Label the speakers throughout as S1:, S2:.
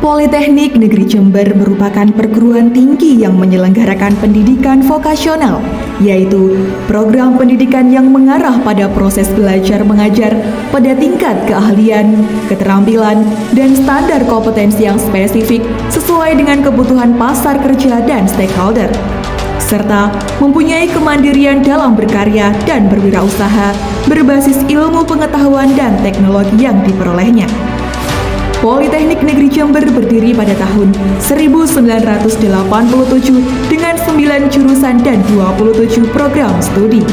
S1: Politeknik Negeri Jember merupakan perguruan tinggi yang menyelenggarakan pendidikan vokasional, yaitu program pendidikan yang mengarah pada proses belajar mengajar pada tingkat keahlian, keterampilan, dan standar kompetensi yang spesifik sesuai dengan kebutuhan pasar kerja dan stakeholder, serta mempunyai kemandirian dalam berkarya dan berwirausaha berbasis ilmu pengetahuan dan teknologi yang diperolehnya. Politeknik Negeri Jember berdiri pada tahun 1987 dengan 9 jurusan dan 27 program studi.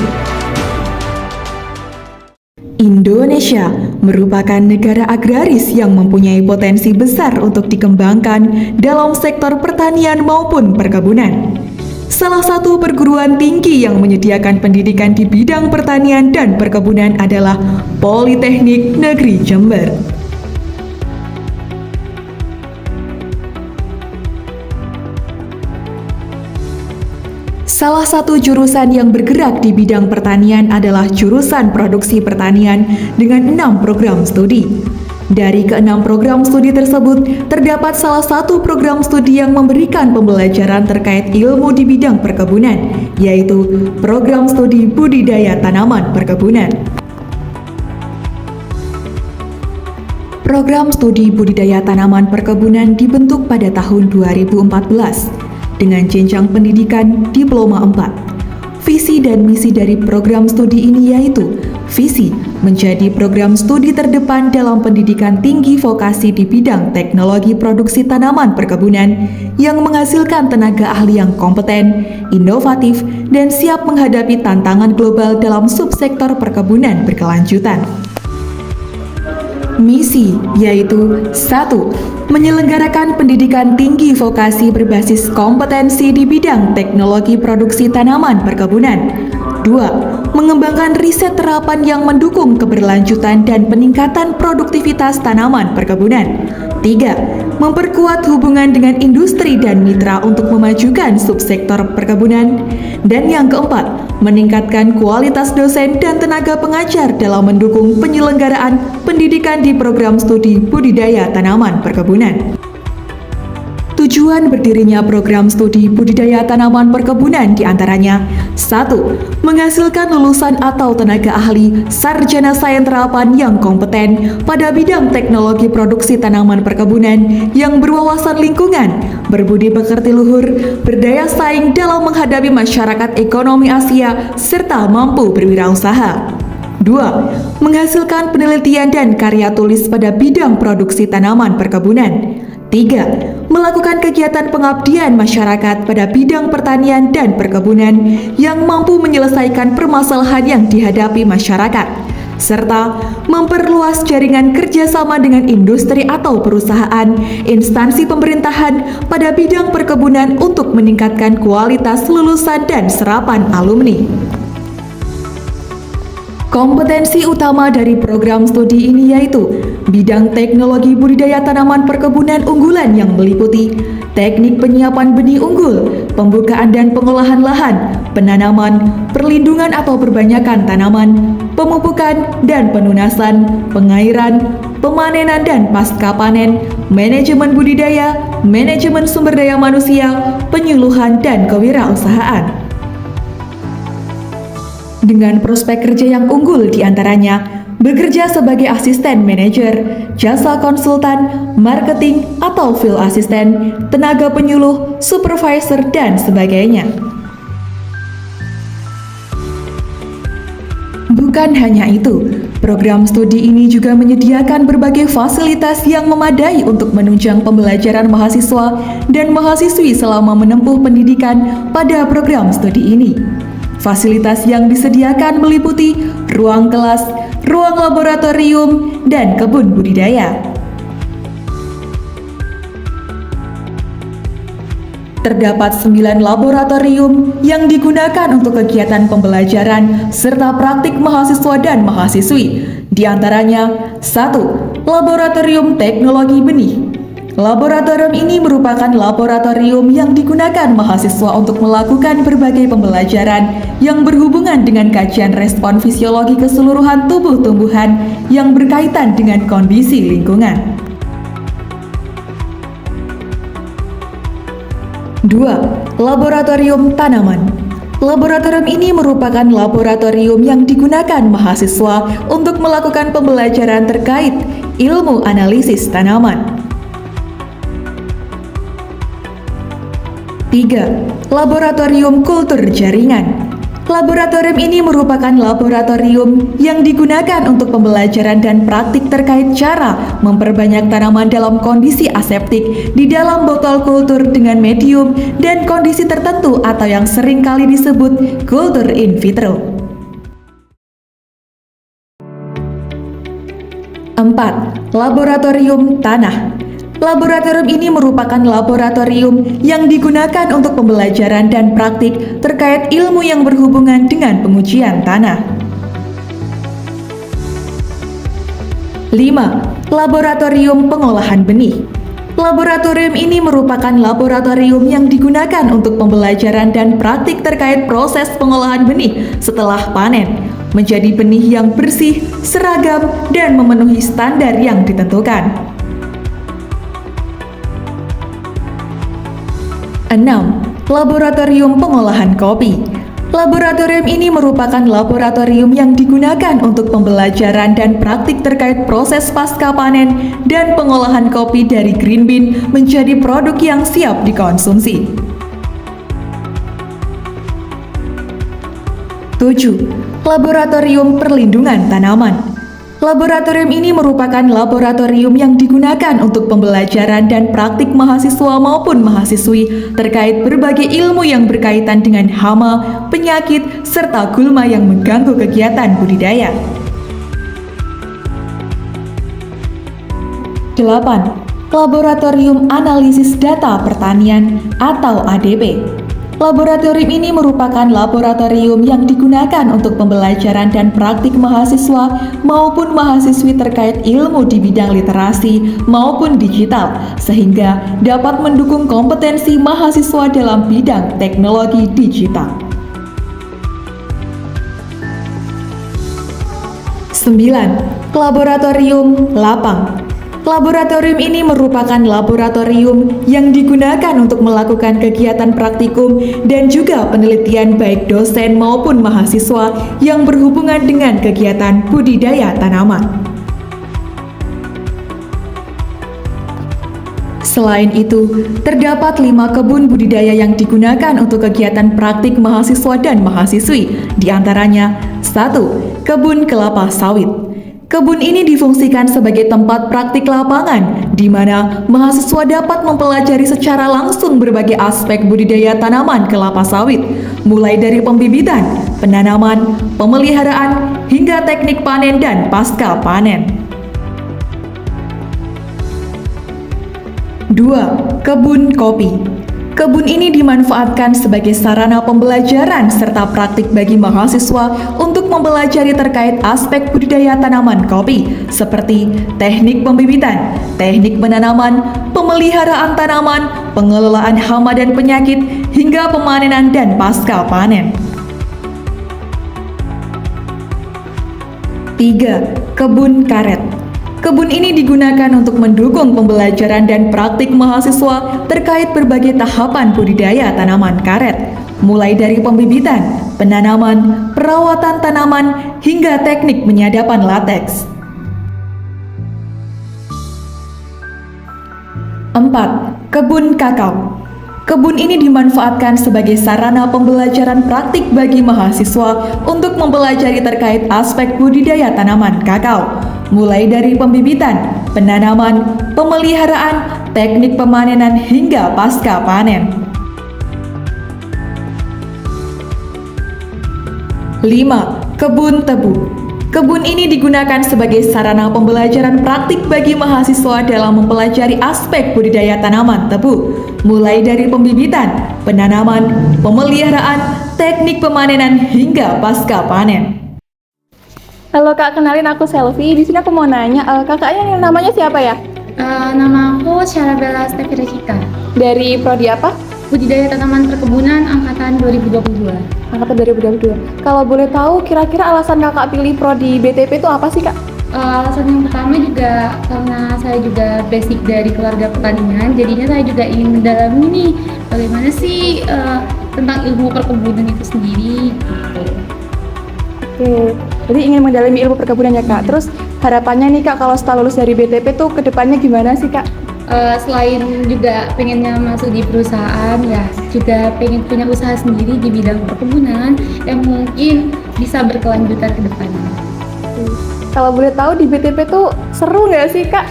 S1: Indonesia merupakan negara agraris yang mempunyai potensi besar untuk dikembangkan dalam sektor pertanian maupun perkebunan. Salah satu perguruan tinggi yang menyediakan pendidikan di bidang pertanian dan perkebunan adalah Politeknik Negeri Jember. Salah satu jurusan yang bergerak di bidang pertanian adalah jurusan produksi pertanian dengan 6 program studi. Dari ke-6 program studi tersebut, terdapat salah satu program studi yang memberikan pembelajaran terkait ilmu di bidang perkebunan, yaitu program studi budidaya tanaman perkebunan. Program studi budidaya tanaman perkebunan dibentuk pada tahun 2014 dengan jenjang pendidikan Diploma 4. Visi dan misi dari program studi ini yaitu visi menjadi program studi terdepan dalam pendidikan tinggi vokasi di bidang teknologi produksi tanaman perkebunan yang menghasilkan tenaga ahli yang kompeten, inovatif, dan siap menghadapi tantangan global dalam subsektor perkebunan berkelanjutan. Misi yaitu 1. Menyelenggarakan pendidikan tinggi vokasi berbasis kompetensi di bidang teknologi produksi tanaman perkebunan. 2. Mengembangkan riset terapan yang mendukung keberlanjutan dan peningkatan produktivitas tanaman perkebunan. 3. Memperkuat hubungan dengan industri dan mitra untuk memajukan subsektor perkebunan. Dan yang keempat, meningkatkan kualitas dosen dan tenaga pengajar dalam mendukung penyelenggaraan pendidikan di program studi budidaya tanaman perkebunan. Tujuan berdirinya program studi budidaya tanaman perkebunan diantaranya 1. Menghasilkan lulusan atau tenaga ahli sarjana sains terapan yang kompeten pada bidang teknologi produksi tanaman perkebunan yang berwawasan lingkungan, berbudi pekerti luhur, berdaya saing dalam menghadapi masyarakat ekonomi Asia, serta mampu berwirausaha. 2. Menghasilkan penelitian dan karya tulis pada bidang produksi tanaman perkebunan. 3. Melakukan kegiatan pengabdian masyarakat pada bidang pertanian dan perkebunan yang mampu menyelesaikan permasalahan yang dihadapi masyarakat, serta memperluas jaringan kerjasama dengan industri atau perusahaan, instansi pemerintahan pada bidang perkebunan untuk meningkatkan kualitas lulusan dan serapan alumni. Kompetensi utama dari program studi ini yaitu bidang teknologi budidaya tanaman perkebunan unggulan yang meliputi teknik penyiapan benih unggul, pembukaan dan pengolahan lahan, penanaman, perlindungan atau perbanyakan tanaman, pemupukan dan penunasan, pengairan, pemanenan dan pasca panen, manajemen budidaya, manajemen sumber daya manusia, penyuluhan dan kewirausahaan. Dengan prospek kerja yang unggul diantaranya bekerja sebagai asisten manajer, jasa konsultan, marketing atau field assistant, tenaga penyuluh, supervisor, dan sebagainya. Bukan hanya itu, program studi ini juga menyediakan berbagai fasilitas yang memadai untuk menunjang pembelajaran mahasiswa dan mahasiswi selama menempuh pendidikan pada program studi ini. Fasilitas yang disediakan meliputi ruang kelas, ruang laboratorium, dan kebun budidaya. Terdapat 9 laboratorium yang digunakan untuk kegiatan pembelajaran serta praktik mahasiswa dan mahasiswi. Di antaranya 1. Laboratorium Teknologi Benih. Laboratorium ini merupakan laboratorium yang digunakan mahasiswa untuk melakukan berbagai pembelajaran yang berhubungan dengan kajian respon fisiologi keseluruhan tubuh tumbuhan yang berkaitan dengan kondisi lingkungan. 2. Laboratorium tanaman. Laboratorium ini merupakan laboratorium yang digunakan mahasiswa untuk melakukan pembelajaran terkait ilmu analisis tanaman. 3. Laboratorium kultur jaringan. Laboratorium ini merupakan laboratorium yang digunakan untuk pembelajaran dan praktik terkait cara memperbanyak tanaman dalam kondisi aseptik di dalam botol kultur dengan medium dan kondisi tertentu atau yang sering kali disebut kultur in vitro. 4. Laboratorium tanah. Laboratorium ini merupakan laboratorium yang digunakan untuk pembelajaran dan praktik terkait ilmu yang berhubungan dengan pengujian tanah. 5. Laboratorium pengolahan benih. Laboratorium ini merupakan laboratorium yang digunakan untuk pembelajaran dan praktik terkait proses pengolahan benih setelah panen, menjadi benih yang bersih, seragam, dan memenuhi standar yang ditentukan. 6. Laboratorium pengolahan kopi. Laboratorium ini merupakan laboratorium yang digunakan untuk pembelajaran dan praktik terkait proses pasca panen dan pengolahan kopi dari green bean menjadi produk yang siap dikonsumsi. 7. Laboratorium perlindungan tanaman. Laboratorium ini merupakan laboratorium yang digunakan untuk pembelajaran dan praktik mahasiswa maupun mahasiswi terkait berbagai ilmu yang berkaitan dengan hama, penyakit, serta gulma yang mengganggu kegiatan budidaya. 8. Laboratorium Analisis Data Pertanian atau ADP. Laboratorium ini merupakan laboratorium yang digunakan untuk pembelajaran dan praktik mahasiswa maupun mahasiswi terkait ilmu di bidang literasi maupun digital, sehingga dapat mendukung kompetensi mahasiswa dalam bidang teknologi digital. 9. Laboratorium lapang. Laboratorium ini merupakan laboratorium yang digunakan untuk melakukan kegiatan praktikum dan juga penelitian baik dosen maupun mahasiswa yang berhubungan dengan kegiatan budidaya tanaman. Selain itu, terdapat 5 kebun budidaya yang digunakan untuk kegiatan praktik mahasiswa dan mahasiswi, di antaranya 1. Kebun kelapa sawit. Kebun ini difungsikan sebagai tempat praktik lapangan, di mana mahasiswa dapat mempelajari secara langsung berbagai aspek budidaya tanaman kelapa sawit, mulai dari pembibitan, penanaman, pemeliharaan, hingga teknik panen dan pasca panen. 2. Kebun kopi. Kebun ini dimanfaatkan sebagai sarana pembelajaran serta praktik bagi mahasiswa untuk mempelajari terkait aspek budidaya tanaman kopi, seperti teknik pembibitan, teknik penanaman, pemeliharaan tanaman, pengelolaan hama dan penyakit, hingga pemanenan dan pasca panen. 3. Kebun karet. Kebun ini digunakan untuk mendukung pembelajaran dan praktik mahasiswa terkait berbagai tahapan budidaya tanaman karet, mulai dari pembibitan, penanaman, perawatan tanaman, hingga teknik penyadapan lateks. 4. Kebun kakao. Kebun ini dimanfaatkan sebagai sarana pembelajaran praktik bagi mahasiswa untuk mempelajari terkait aspek budidaya tanaman kakao, mulai dari pembibitan, penanaman, pemeliharaan, teknik pemanenan, hingga pasca panen. 5. Kebun tebu. Kebun ini digunakan sebagai sarana pembelajaran praktik bagi mahasiswa dalam mempelajari aspek budidaya tanaman tebu, mulai dari pembibitan, penanaman, pemeliharaan, teknik pemanenan, hingga pasca panen.
S2: Halo Kak, kenalin aku Selvi. Di sini aku mau nanya, kakaknya namanya siapa ya?
S3: Nama aku Syarabella Stefirecika.
S2: Dari prodi apa?
S3: Budidaya Tanaman Perkebunan Angkatan 2022.
S2: Angkatan 2022. Kalau boleh tahu, kira-kira alasan kakak pilih prodi BTP itu apa sih Kak?
S3: Alasan yang pertama juga karena saya juga basic dari keluarga pertanian, jadinya saya juga ingin mendalami nih bagaimana sih tentang ilmu perkebunan itu sendiri. Gitu.
S2: Oke, jadi ingin mendalami ilmu perkebunan ya Kak. Terus harapannya nih Kak, kalau setelah lulus dari BTP tuh kedepannya gimana sih Kak?
S3: Selain juga pengennya masuk di perusahaan, ya juga pengen punya usaha sendiri di bidang perkebunan yang mungkin bisa berkelanjutan ke depannya.
S2: Kalau boleh tahu di BTP tuh seru nggak sih Kak?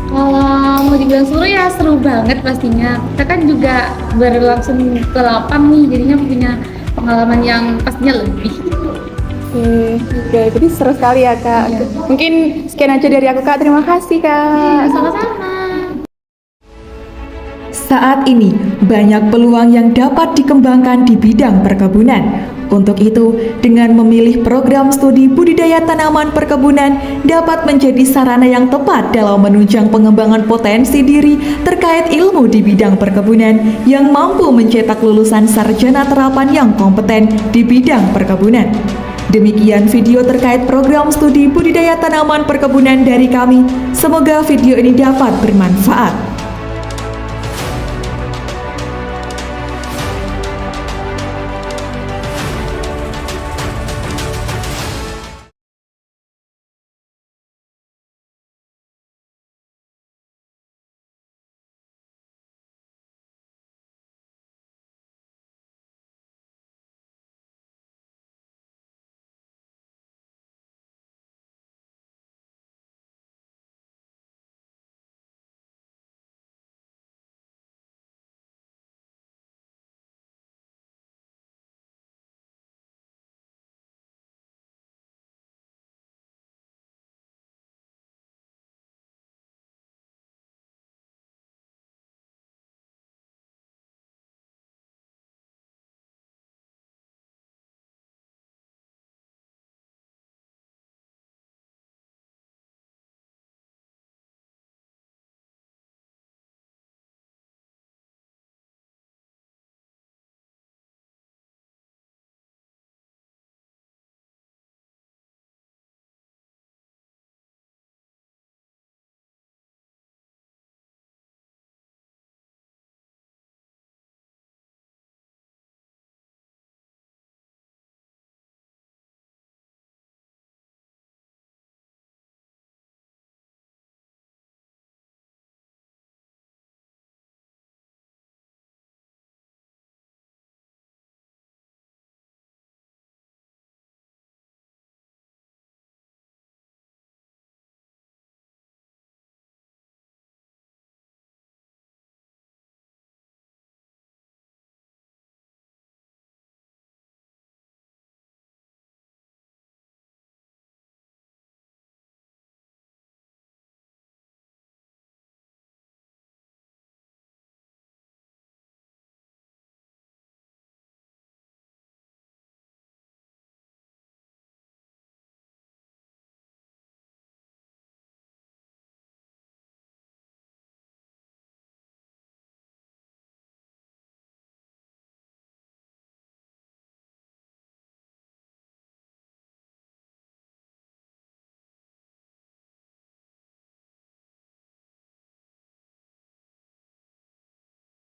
S3: Kalau mau dibilang seru ya seru banget pastinya. Kita kan juga berlangsung ke lapang nih, jadinya punya pengalaman yang pastinya lebih.
S2: Oke, jadi seru sekali ya Kak.
S3: Iya.
S2: Mungkin sekian aja dari aku Kak. Terima kasih Kak.
S3: Sama-sama.
S1: Saat ini, banyak peluang yang dapat dikembangkan di bidang perkebunan. Untuk itu, dengan memilih program studi budidaya tanaman perkebunan dapat menjadi sarana yang tepat dalam menunjang pengembangan potensi diri terkait ilmu di bidang perkebunan yang mampu mencetak lulusan sarjana terapan yang kompeten di bidang perkebunan. Demikian video terkait program studi budidaya tanaman perkebunan dari kami. Semoga video ini dapat bermanfaat.